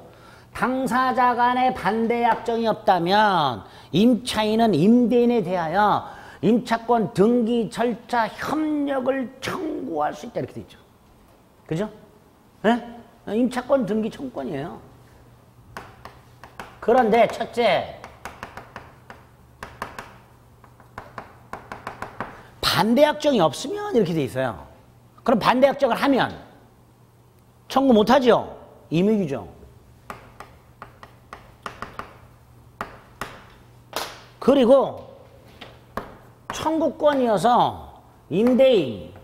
당사자 간의 반대 약정이 없다면 임차인은 임대인에 대하여 임차권 등기 절차 협력을 청구할 수 있다 이렇게 돼 있죠. 그죠? 네? 임차권 등기 청구권이에요. 그런데 첫째, 반대 약정이 없으면 이렇게 돼 있어요. 그럼 반대 약정을 하면 청구 못하죠. 임의규정. 그리고 청구권이어서 임대인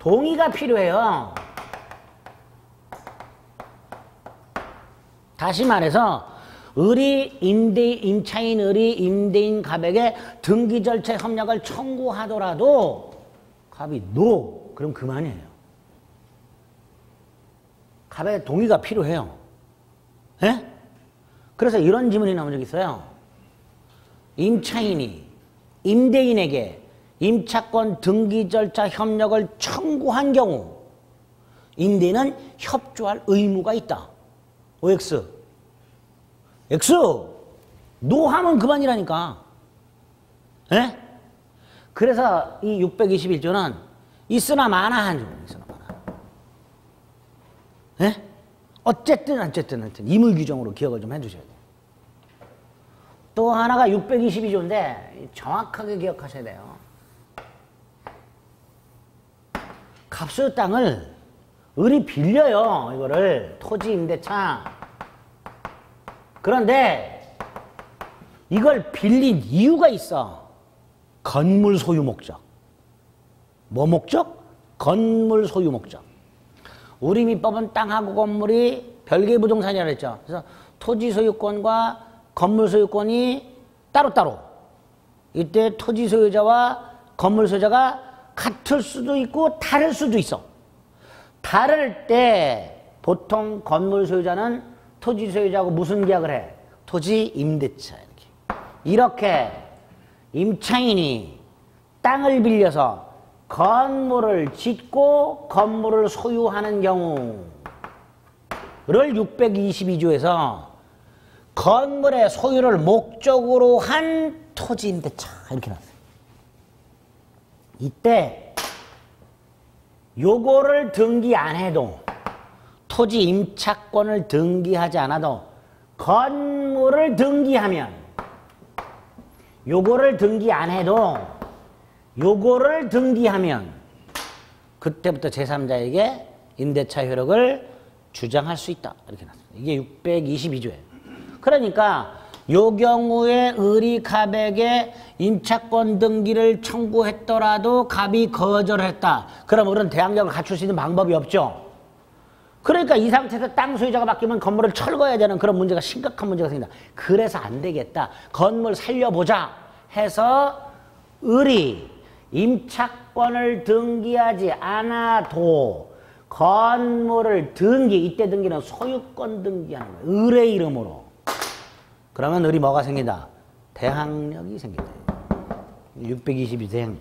동의가 필요해요. 다시 말해서 임차인 을이 임대인 갑에게 등기 절차 협력을 청구하더라도 갑이 NO 그럼 그만이에요. 갑의 동의가 필요해요. 예? 그래서 이런 질문이 나온 적이 있어요. 임차인이 임대인에게 임차권 등기 절차 협력을 청구한 경우 임대인은 협조할 의무가 있다. OX. X. NO 하면 그만이라니까. 예? 그래서 이 621조는 있으나 마나 한 조. 있으나 마나. 예? 어쨌든 임의 규정으로 기억을 좀 해주셔야 돼요. 또 하나가 622조인데 정확하게 기억하셔야 돼요. 갑수 땅을 을이 빌려요. 이거를 토지 임대차. 그런데 이걸 빌린 이유가 있어. 건물 소유 목적. 뭐 목적? 건물 소유 목적. 우리 민법은 땅하고 건물이 별개의 부동산이라고 했죠. 그래서 토지 소유권과 건물 소유권이 따로따로. 이때 토지 소유자와 건물 소유자가 같을 수도 있고 다를 수도 있어. 다를 때 보통 건물 소유자는 토지 소유자하고 무슨 계약을 해? 토지 임대차. 이렇게 임차인이 땅을 빌려서 건물을 짓고 건물을 소유하는 경우를 622조에서 건물의 소유를 목적으로 한 토지 임대차 이렇게 나왔어요. 이때 요거를 등기 안 해도 토지 임차권을 등기하지 않아도 건물을 등기하면 요거를 등기 안 해도 요거를 등기하면 그때부터 제3자에게 임대차 효력을 주장할 수 있다. 이렇게 나왔어요. 이게 622조예요. 그러니까 요 경우에 을이 갑에게 임차권 등기를 청구했더라도 갑이 거절했다. 그럼 을은 대항력을 갖출 수 있는 방법이 없죠. 그러니까 이 상태에서 땅 소유자가 바뀌면 건물을 철거해야 되는 그런 문제가 심각한 문제가 생긴다. 그래서 안 되겠다. 건물 살려보자 해서 을이 임차권을 등기하지 않아도 건물을 이때 등기는 소유권 등기하는 거예요. 을의 이름으로. 그러면 을이 뭐가 생긴다? 대항력이 생긴다. 622 대항력.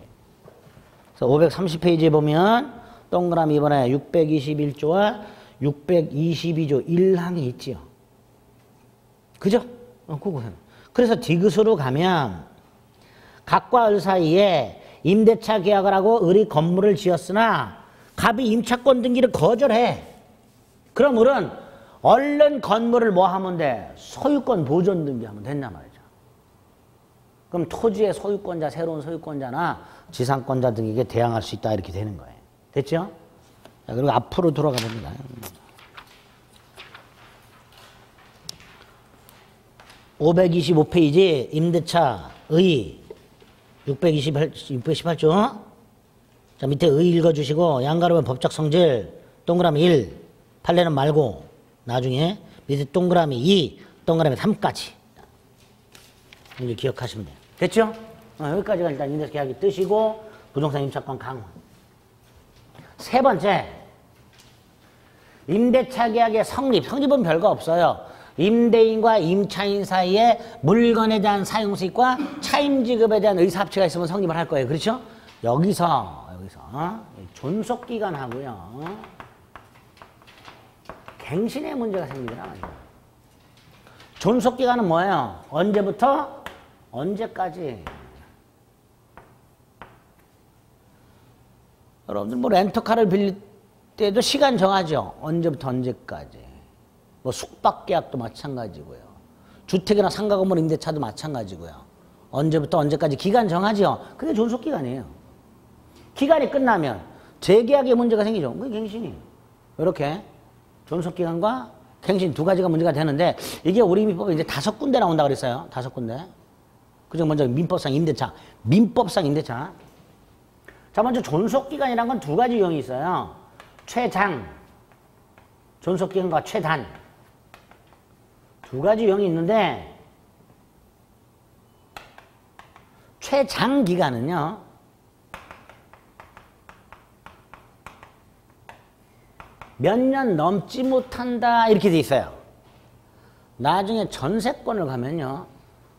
그래서 530페이지에 보면 동그라미 이번에 621조와 622조 1항이 있지요. 그죠? 그거. 그래서 디귿으로 가면 갑과 을 사이에 임대차 계약을 하고 을이 건물을 지었으나 갑이 임차권 등기를 거절해. 그럼 을은 얼른 건물을 뭐 하면 돼? 소유권 보존 등기하면 된단 말이죠. 그럼 토지의 소유권자, 새로운 소유권자나 지상권자 등에게 대항할 수 있다 이렇게 되는 거예요. 됐죠? 자, 그리고 앞으로 돌아가 봅니다. 525페이지 임대차 의 618조. 자, 밑에 의 읽어주시고 양가로면 법적 성질 동그라미 1 판례는 말고 나중에 밑에 동그라미 2 동그라미 3까지 이제 기억하시면 돼요. 됐죠? 여기까지가 일단 임대차 계약이 뜻이고 부동산 임차권 강화. 세 번째, 임대차 계약의 성립. 성립은 별거 없어요. 임대인과 임차인 사이에 물건에 대한 사용 수익과 차임 지급에 대한 의사합치가 있으면 성립을 할 거예요. 그렇죠? 여기서 존속 기간하고요. 갱신의 문제가 생기더라. 존속 기간은 뭐예요? 언제부터 언제까지? 여러분들 뭐 렌터카를 빌릴 때도 시간 정하죠. 언제부터 언제까지. 뭐 숙박 계약도 마찬가지고요. 주택이나 상가 건물 임대차도 마찬가지고요. 언제부터 언제까지 기간 정하죠. 그게 존속 기간이에요. 기간이 끝나면 재계약에 문제가 생기죠. 그게 갱신이에요. 이렇게 존속 기간과 갱신 두 가지가 문제가 되는데 이게 우리 민법에 이제 5군데 나온다 그랬어요. 5군데. 그중 먼저 민법상 임대차. 민법상 임대차. 자, 먼저 존속기간이라는 건 두 가지 유형이 있어요. 최장, 존속기간과 최단. 두 가지 유형이 있는데, 최장 기간은요, 몇 년 넘지 못한다, 이렇게 돼 있어요. 나중에 전세권을 가면요,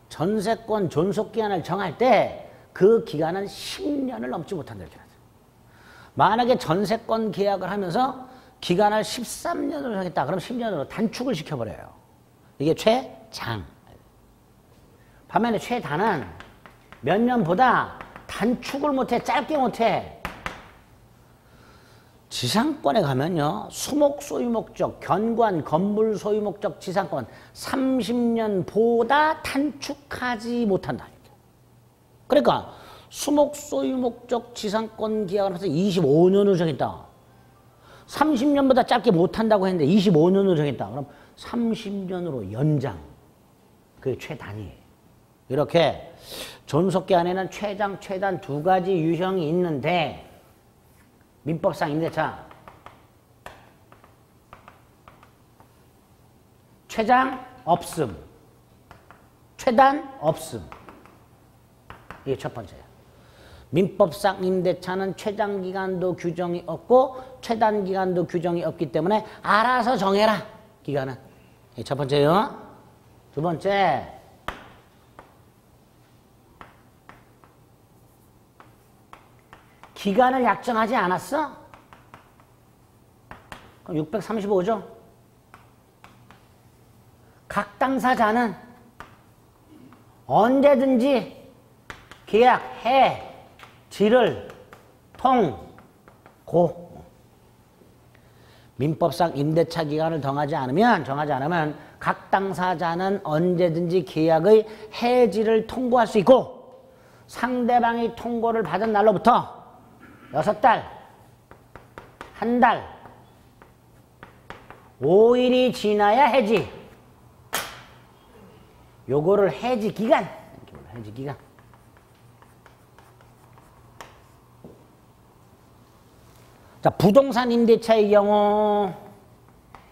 전세권 존속기간을 정할 때, 그 기간은 10년을 넘지 못한다 이렇게 하죠. 만약에 전세권 계약을 하면서 기간을 13년으로 하겠다. 그럼 10년으로 단축을 시켜버려요. 이게 최장. 반면에 최단은 몇 년보다 단축을 못해. 짧게 못해. 지상권에 가면요. 수목 소유목적, 견관, 건물 소유목적 지상권 30년보다 단축하지 못한다. 그러니까 수목 소유 목적 지상권 계약을 해서 25년으로 정했다. 30년보다 짧게 못한다고 했는데 25년으로 정했다. 그럼 30년으로 연장. 그게 최단이에요. 이렇게 존속기간에는 최장, 최단 두 가지 유형이 있는데 민법상 임대차 최장 없음, 최단 없음. 이게 첫 번째예요. 민법상 임대차는 최장기간도 규정이 없고 최단기간도 규정이 없기 때문에 알아서 정해라. 기간은. 이게 첫 번째요. 두 번째. 기간을 약정하지 않았어? 그럼 635죠? 각 당사자는 언제든지 계약, 해, 지를, 통, 고. 민법상 임대차 기간을 정하지 않으면 각 당사자는 언제든지 계약의 해지를 통고할 수 있고 상대방이 통고를 받은 날로부터 6달, 한 달, 5일이 지나야 해지. 요거를 해지 기간. 해지 기간. 자, 부동산 임대차의 경우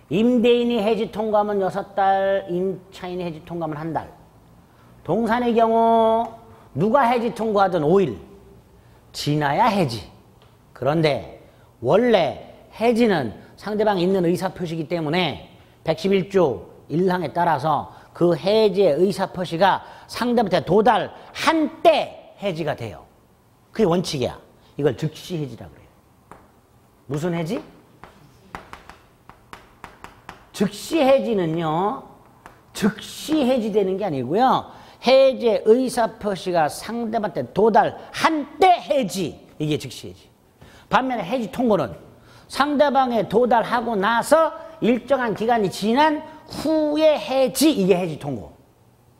임대인이 해지 통과하면 6달, 임차인이 해지 통과하면 한 달. 동산의 경우 누가 해지 통과하든 5일 지나야 해지. 그런데 원래 해지는 상대방이 있는 의사표시이기 때문에 111조 1항에 따라서 그 해지의 의사표시가 상대한테 도달한 때 해지가 돼요. 그게 원칙이야. 이걸 즉시 해지라고 그래요. 무슨 해지? 즉시 해지는요. 즉시 해지되는 게 아니고요. 해지의 의사표시가 상대방한테 도달한 때 해지. 이게 즉시 해지. 반면에 해지 통고는 상대방에 도달하고 나서 일정한 기간이 지난 후에 해지. 이게 해지 통고.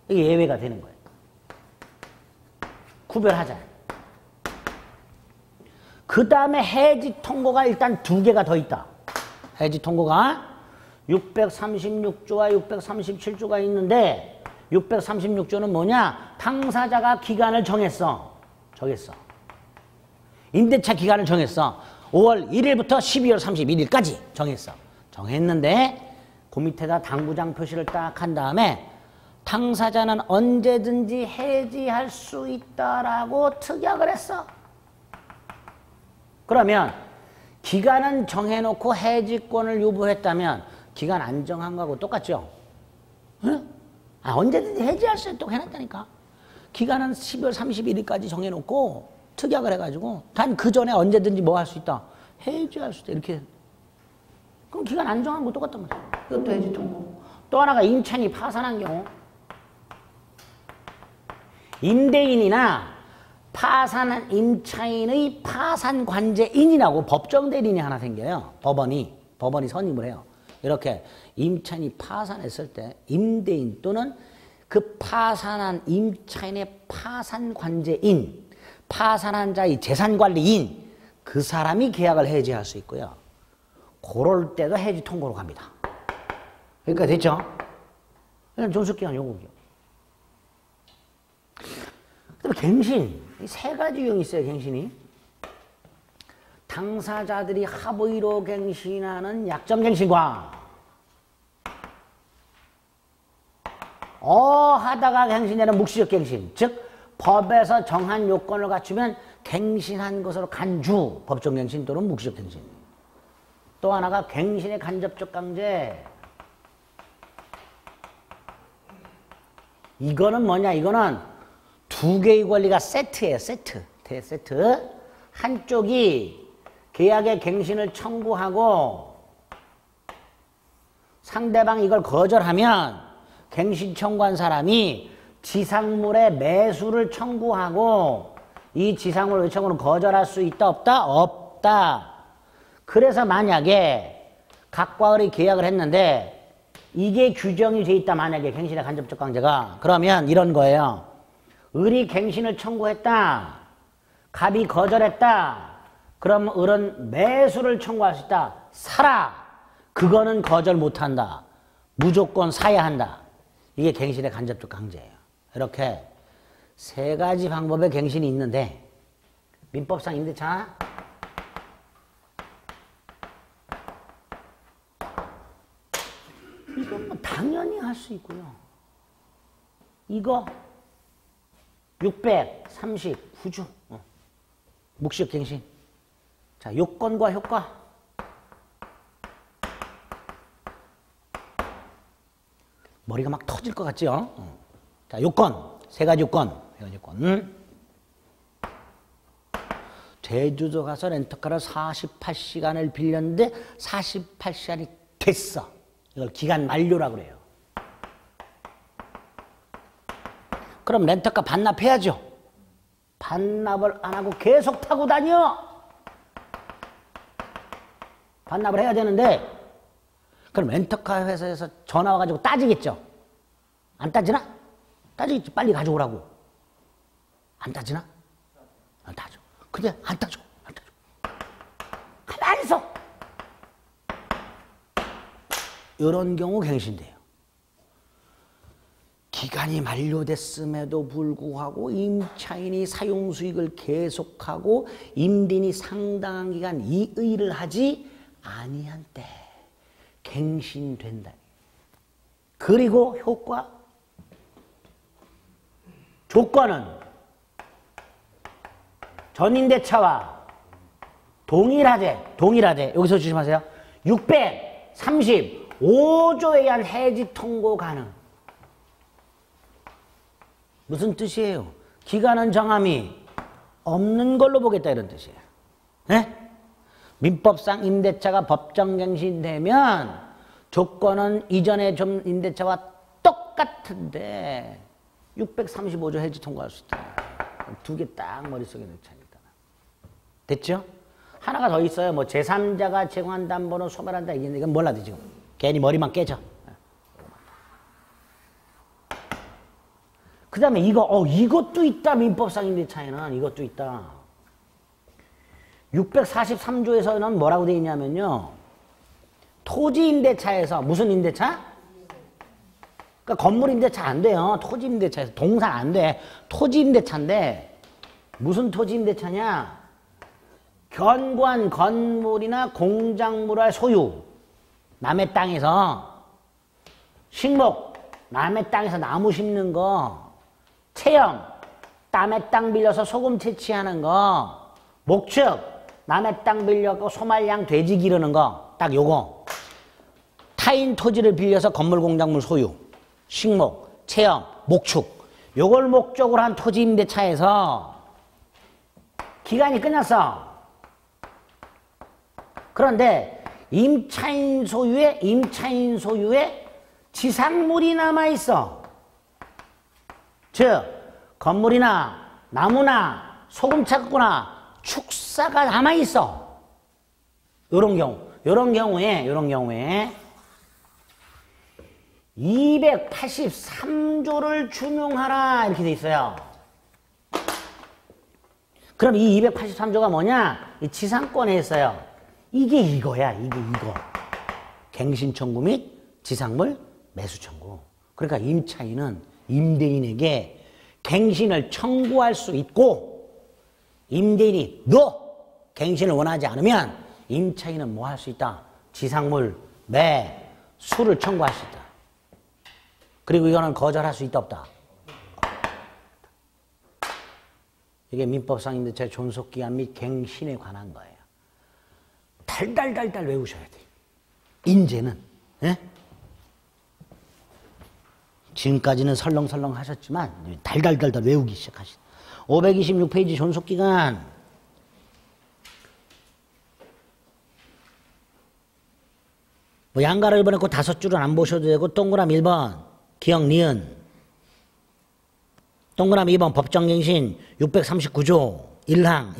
이게 예외가 되는 거예요. 구별하자. 그 다음에 해지 통고가 일단 2개가 더 있다. 해지 통고가 636조와 637조가 있는데 636조는 뭐냐? 당사자가 기간을 정했어. 임대차 기간을 정했어. 5월 1일부터 12월 31일까지 정했어. 정했는데 그 밑에다 당구장 표시를 딱 한 다음에 당사자는 언제든지 해지할 수 있다라고 특약을 했어. 그러면 기간은 정해놓고 해지권을 유보했다면 기간 안 정한 거하고 똑같죠? 응? 언제든지 해지할 수 있도록 해놨다니까. 기간은 12월 31일까지 정해놓고 특약을 해가지고 단 그 전에 언제든지 뭐 할 수 있다. 해지할 수 있다. 이렇게. 그럼 기간 안 정한 거 똑같단 말이야. 이것도 해지 통고. 또 하나가 임차인이 파산한 경우. 임대인이나 파산한 임차인의 파산관제인이라고 법정대리인이 하나 생겨요. 법원이 선임을 해요. 이렇게 임차인이 파산했을 때 임대인 또는 그 파산한 임차인의 파산관제인, 파산한 자의 재산관리인, 그 사람이 계약을 해지할 수 있고요. 그럴 때도 해지 통고로 갑니다. 그러니까 됐죠? 그냥 존속기간 요구죠. 그다음에 갱신. 이 세 가지 유형이 있어요, 갱신이. 당사자들이 합의로 갱신하는 약정갱신과 하다가 갱신되는 묵시적 갱신. 즉 법에서 정한 요건을 갖추면 갱신한 것으로 간주, 법정갱신 또는 묵시적 갱신. 또 하나가 갱신의 간접적 강제. 이거는 뭐냐? 이거는 두 개의 권리가 세트예요. 세트. 한쪽이 계약의 갱신을 청구하고 상대방이 이걸 거절하면 갱신 청구한 사람이 지상물의 매수를 청구하고 이 지상물 의청으로 거절할 수 있다 없다? 없다. 그래서 만약에 각과 을의 계약을 했는데 이게 규정이 돼 있다. 만약에 갱신의 간접적 강제가. 그러면 이런 거예요. 을이 갱신을 청구했다. 갑이 거절했다. 그럼 을은 매수를 청구할 수 있다. 사라. 그거는 거절 못한다. 무조건 사야 한다. 이게 갱신의 간접적 강제예요. 이렇게 세 가지 방법의 갱신이 있는데 민법상 임대차 이거 뭐 당연히 할 수 있고요. 이거 639주 묵시적 갱신. 자, 요건과 효과. 머리가 막 터질 것 같죠? 자, 요건. 세 가지 요건. 제주도 가서 렌터카를 48시간을 빌렸는데 48시간이 됐어. 이걸 기간 만료라고 그래요. 그럼 렌터카 반납해야죠. 반납을 안 하고 계속 타고 다녀. 반납을 해야 되는데 그럼 렌터카 회사에서 전화 와가지고 따지겠죠. 안 따지나? 따지겠지. 빨리 가져오라고. 안 따지나? 안 따져. 근데 안 따져. 가만히 있어. 이런 경우 갱신돼요. 기간이 만료됐음에도 불구하고 임차인이 사용수익을 계속하고 임대인이 상당한 기간 이의를 하지 아니한 때 갱신된다. 그리고 효과. 조건은 전임대차와 동일하되 여기서 조심하세요. 635조에 의한 해지 통고 가능. 무슨 뜻이에요? 기간은 정함이 없는 걸로 보겠다 이런 뜻이에요. 네? 민법상 임대차가 법정갱신되면 조건은 이전의 좀 임대차와 똑같은데 635조 해지 통과할 수 있다. 두 개 딱 머릿속에 넣자니까. 됐죠? 하나가 더 있어요. 뭐 제3자가 제공한 담보는 소멸한다. 이건 몰라도 지금. 괜히 머리만 깨져. 그 다음에 이것도 있다. 민법상 임대차에는 이것도 있다. 643조에서는 뭐라고 되어 있냐면요. 토지 임대차에서 무슨 임대차? 그러니까 건물 임대차 안 돼요. 토지 임대차에서 동산 안 돼. 토지 임대차인데 무슨 토지 임대차냐? 견고한 건물이나 공작물의 소유. 남의 땅에서 식목, 남의 땅에서 나무 심는 거, 체험, 남의 땅 빌려서 소금 채취하는 거, 목축, 남의 땅 빌려고 소말량 돼지 기르는 거, 딱 요거. 타인 토지를 빌려서 건물 공작물 소유, 식목, 체험, 목축. 요걸 목적으로 한 토지 임대차에서 기간이 끝났어. 그런데 임차인 소유의 지상물이 남아있어. 즉 건물이나 나무나 소금차구나 축사가 남아있어. 요런 경우에 283조를 준용하라 이렇게 돼 있어요. 그럼 이 283조가 뭐냐? 이 지상권에 있어요. 이게 이거야. 이거. 갱신 청구 및 지상물 매수 청구. 그러니까 임차인은 임대인에게 갱신을 청구할 수 있고, 임대인이 너 갱신을 원하지 않으면 임차인은 뭐 할 수 있다? 지상물 매수를 청구할 수 있다. 그리고 이거는 거절할 수 있다 없다? 이게 민법상 임대차의 존속기간 및 갱신에 관한 거예요. 달달달달 외우셔야 돼요. 인제는. 예? 지금까지는 설렁설렁 하셨지만 달달달달 외우기 시작하시다. 526페이지 존속기간. 뭐 양가를 1번에 그 5줄은 안 보셔도 되고, 동그라미 1번 기억 니은, 동그라미 2번 법정갱신 639조 1항.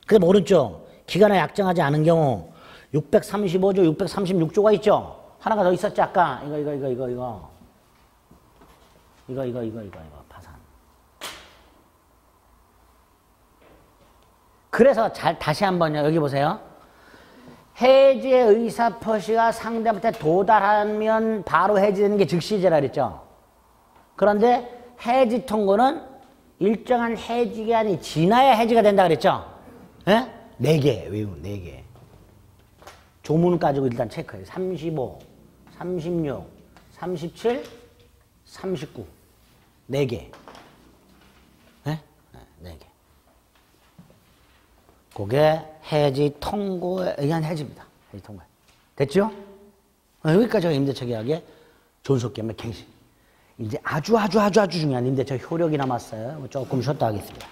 그 다음 오른쪽 기간을 약정하지 않은 경우 635조 636조가 있죠. 하나가 더 있었지 아까. 이거 파산. 그래서 다시 한번요. 여기 보세요. 해지의 의사표시가 상대한테 도달하면 바로 해지되는 게 즉시제라 그랬죠. 그런데 해지 통고는 일정한 해지 기간이 지나야 해지가 된다 그랬죠. 예? 4개 외우 4개. 조문 가지고 일단 체크해요. 35, 36, 37, 39. 4개. 예? 4개. 그게 해지 통고에 의한 해지입니다. 해지 통고. 됐죠? 여기까지가 임대차 계약의 존속기간 및 갱신. 이제 아주 중요한 임대차 효력이 남았어요. 조금 쉬었다 하겠습니다.